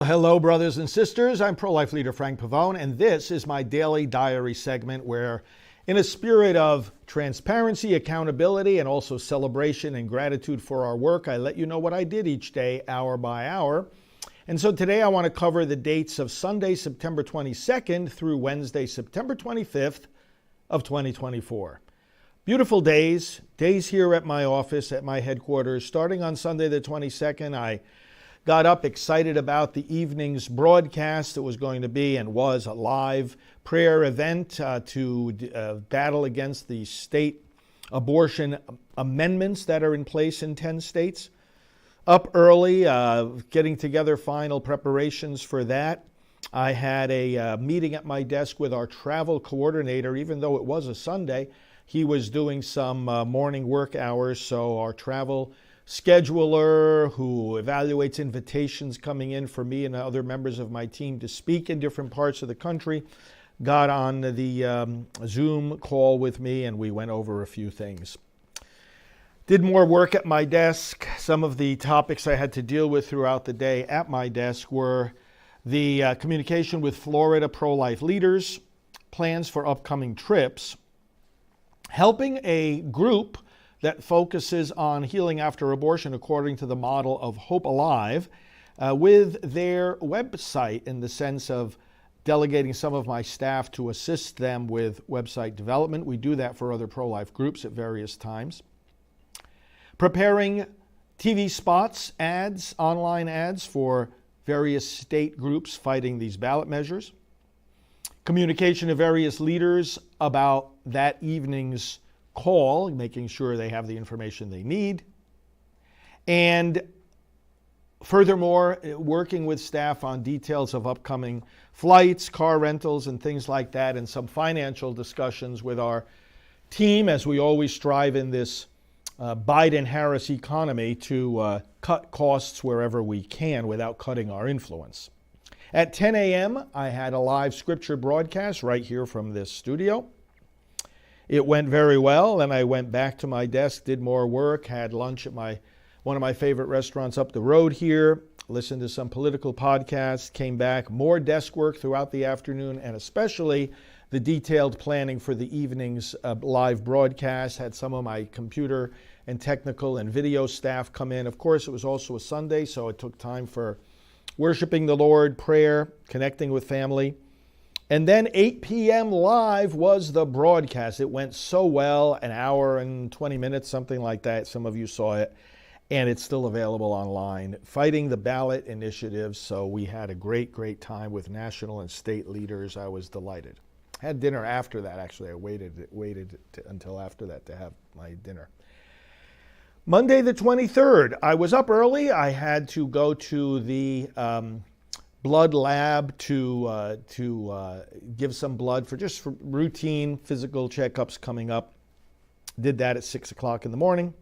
Hello, brothers and sisters. I'm pro-life leader Frank Pavone, and this is my daily diary segment where, in a spirit of transparency, accountability, and also celebration and gratitude for our work, I let you know what I did each day, hour by hour. And so today I want to cover the dates of Sunday, September 22nd through Wednesday, September 25th of 2024. Beautiful days here at my office, at my headquarters. Starting on Sunday the 22nd, I got up excited about the evening's broadcast. It was going to be and was a live prayer event to battle against the state abortion amendments that are in place in 10 states. Up early, getting together final preparations for that. I had a meeting at my desk with our travel coordinator. Even though it was a Sunday, he was doing some morning work hours, so our travel scheduler who evaluates invitations coming in for me and other members of my team to speak in different parts of the country got on the Zoom call with me, and we went over a few things. Did more work at my desk. Some of the topics I had to deal with throughout the day at my desk were the communication with Florida pro-life leaders, plans for upcoming trips, helping a group that focuses on healing after abortion according to the model of Hope Alive with their website, in the sense of delegating some of my staff to assist them with website development. We do that for other pro-life groups at various times. Preparing TV spots, ads, online ads for various state groups fighting these ballot measures. Communication to various leaders about that evening's call, making sure they have the information they need. And furthermore, working with staff on details of upcoming flights, car rentals, and things like that, and some financial discussions with our team, as we always strive in this Biden-Harris economy to cut costs wherever we can without cutting our influence. At 10 a.m., I had a live scripture broadcast right here from this studio. It went very well. Then I went back to my desk, did more work, had lunch at one of my favorite restaurants up the road here, listened to some political podcasts, came back, more desk work throughout the afternoon, and especially the detailed planning for the evening's live broadcast. Had some of my computer and technical and video staff come in. Of course, it was also a Sunday, so it took time for worshiping the Lord, prayer, connecting with family. And then 8 p.m. live was the broadcast. It went so well, an hour and 20 minutes, something like that. Some of you saw it, and it's still available online. Fighting the ballot initiatives, so we had a great time with national and state leaders. I was delighted. Had dinner after that, actually. I waited until after that to have my dinner. Monday the 23rd, I was up early. I had to go to the blood lab to give some blood for routine physical checkups coming up. Did that at 6 o'clock in the morning.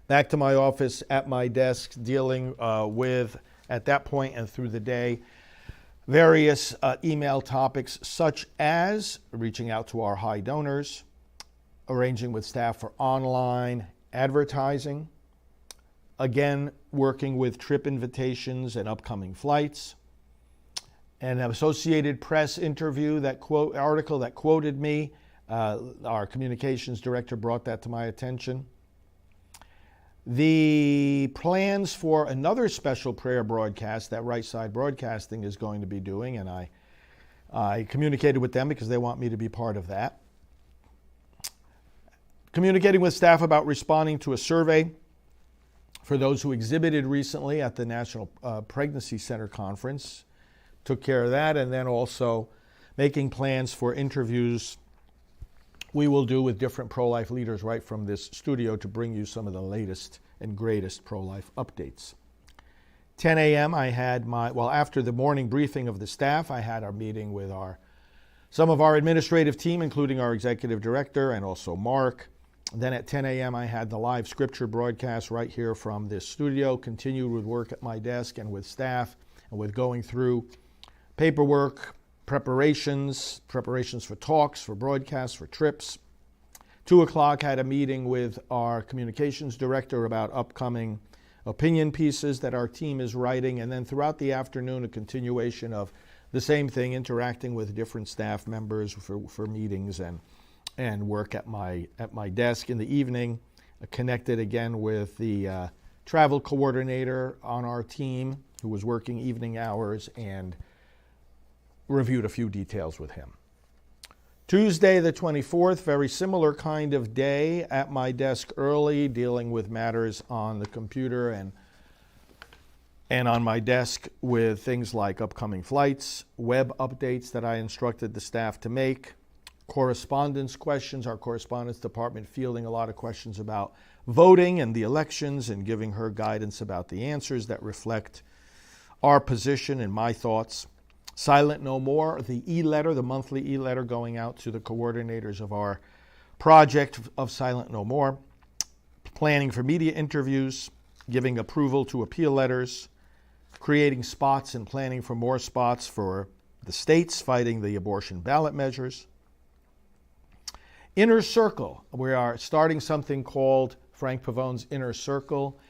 Back to my office at my desk, dealing with, at that point and through the day, various email topics such as reaching out to our high donors, arranging with staff for online advertising, again, working with trip invitations and upcoming flights, an Associated Press interview, article that quoted me. Our communications director brought that to my attention. The plans for another special prayer broadcast that Right Side Broadcasting is going to be doing, and I communicated with them because they want me to be part of that. Communicating with staff about responding to a survey for those who exhibited recently at the National Pregnancy Center Conference. Took care of that, and then also making plans for interviews we will do with different pro-life leaders right from this studio to bring you some of the latest and greatest pro-life updates. 10 a.m. I had after the morning briefing of the staff, I had our meeting with some of our administrative team, including our executive director and also Mark. Then at 10 a.m. I had the live scripture broadcast right here from this studio, continued with work at my desk and with staff and with going through paperwork, preparations for talks, for broadcasts, for trips. 2 o'clock had a meeting with our communications director about upcoming opinion pieces that our team is writing, and then throughout the afternoon, a continuation of the same thing, interacting with different staff members for meetings and work at my desk. In the evening, connected again with the travel coordinator on our team who was working evening hours and reviewed a few details with him. Tuesday the 24th, very similar kind of day at my desk early, dealing with matters on the computer and on my desk with things like upcoming flights, web updates that I instructed the staff to make, correspondence questions, our correspondence department fielding a lot of questions about voting and the elections and giving her guidance about the answers that reflect our position and my thoughts. Silent No More, the e-letter, the monthly e-letter going out to the coordinators of our project of Silent No More. Planning for media interviews, giving approval to appeal letters, creating spots and planning for more spots for the states fighting the abortion ballot measures. Inner Circle, we are starting something called Frank Pavone's Inner Circle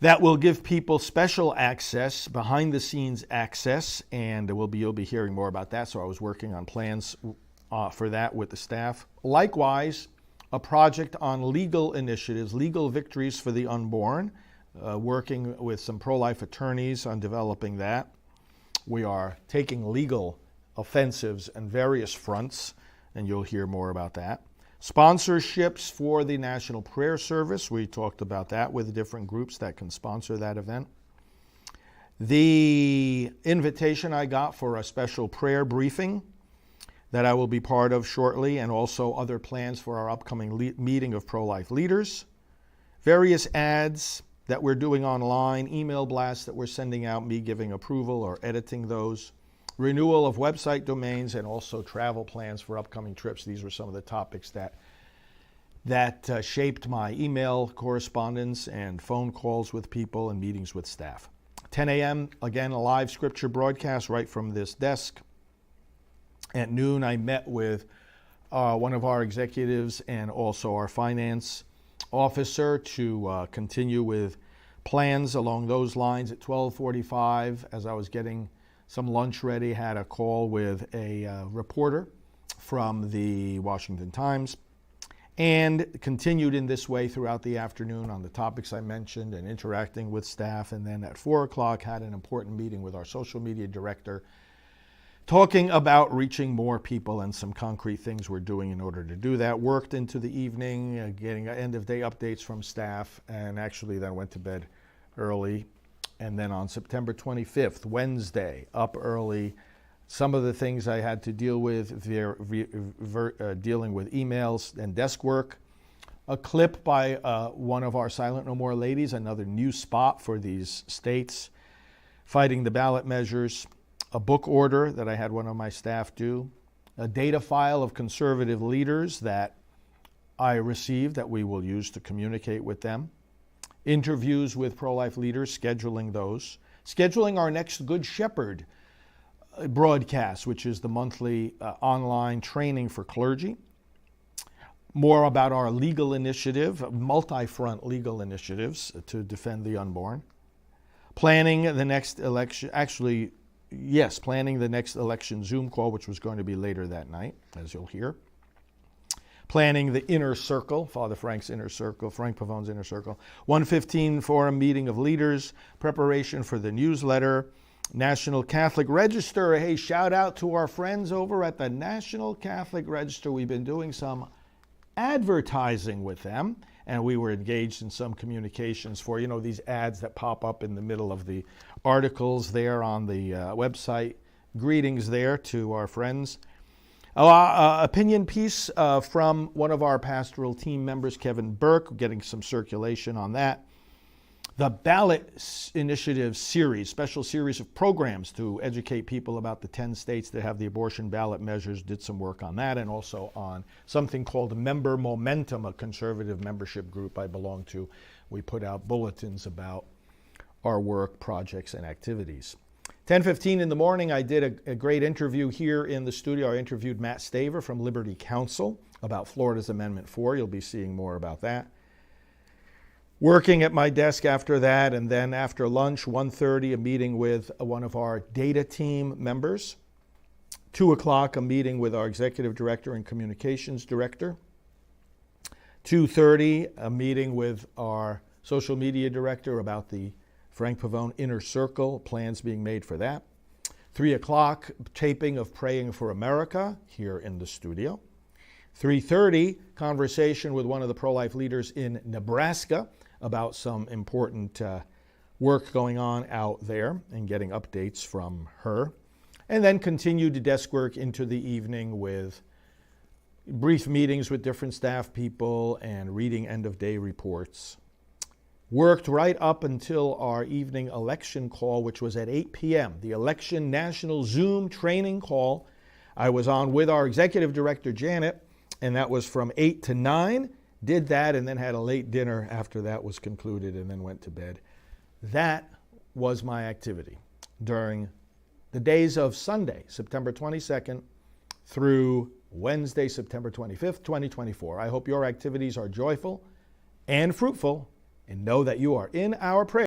that will give people special access, behind-the-scenes access, and you'll be hearing more about that. So I was working on plans for that with the staff. Likewise, a project on legal initiatives, legal victories for the unborn, working with some pro-life attorneys on developing that. We are taking legal offensives on various fronts, and you'll hear more about that. Sponsorships for the National Prayer Service. We talked about that with different groups that can sponsor that event. The invitation I got for a special prayer briefing that I will be part of shortly, and also other plans for our upcoming meeting of pro-life leaders. Various ads that we're doing online, email blasts that we're sending out, me giving approval or editing those. Renewal of website domains, and also travel plans for upcoming trips. These were some of the topics that shaped my email correspondence and phone calls with people and meetings with staff. 10 a.m., again, a live scripture broadcast right from this desk. At noon, I met with one of our executives and also our finance officer to continue with plans along those lines. At 12:45, as I was getting some lunch ready, had a call with a reporter from the Washington Times, and continued in this way throughout the afternoon on the topics I mentioned and interacting with staff. And then at 4 o'clock had an important meeting with our social media director, talking about reaching more people and some concrete things we're doing in order to do that. Worked into the evening, getting end of day updates from staff, and actually then went to bed early. And then on September 25th, Wednesday, up early, some of the things I had to deal with, dealing with emails and desk work. A clip by one of our Silent No More ladies, another new spot for these states fighting the ballot measures. A book order that I had one of my staff do. A data file of conservative leaders that I received that we will use to communicate with them. Interviews with pro-life leaders, scheduling those. Scheduling our next Good Shepherd broadcast, which is the monthly online training for clergy. More about our legal initiative, multi-front legal initiatives to defend the unborn. Planning the next election, planning the next election Zoom call, which was going to be later that night, as you'll hear. Planning the Inner Circle, Father Frank's Inner Circle, Frank Pavone's Inner Circle. 1:15 Forum Meeting of Leaders, preparation for the newsletter, National Catholic Register. Hey, shout out to our friends over at the National Catholic Register. We've been doing some advertising with them, and we were engaged in some communications for, these ads that pop up in the middle of the articles there on the website. Greetings there to our friends. Opinion piece from one of our pastoral team members, Kevin Burke, getting some circulation on that. The Ballot Initiative series, special series of programs to educate people about the 10 states that have the abortion ballot measures, did some work on that, and also on something called Member Momentum, a conservative membership group I belong to. We put out bulletins about our work, projects, and activities. 10:15 in the morning, I did a great interview here in the studio. I interviewed Matt Staver from Liberty Counsel about Florida's Amendment 4. You'll be seeing more about that. Working at my desk after that, and then after lunch, 1:30, a meeting with one of our data team members. 2 o'clock, a meeting with our executive director and communications director. 2:30, a meeting with our social media director about the Frank Pavone Inner Circle, plans being made for that. 3 o'clock, taping of Praying for America here in the studio. 3:30, conversation with one of the pro-life leaders in Nebraska about some important work going on out there and getting updates from her. And then continued desk work into the evening with brief meetings with different staff people and reading end-of-day reports. Worked right up until our evening election call, which was at 8 p.m., the Election National Zoom training call. I was on with our executive director, Janet, and that was from 8 to 9. Did that and then had a late dinner after that was concluded and then went to bed. That was my activity during the days of Sunday, September 22nd, through Wednesday, September 25th, 2024. I hope your activities are joyful and fruitful, and know that you are in our prayers.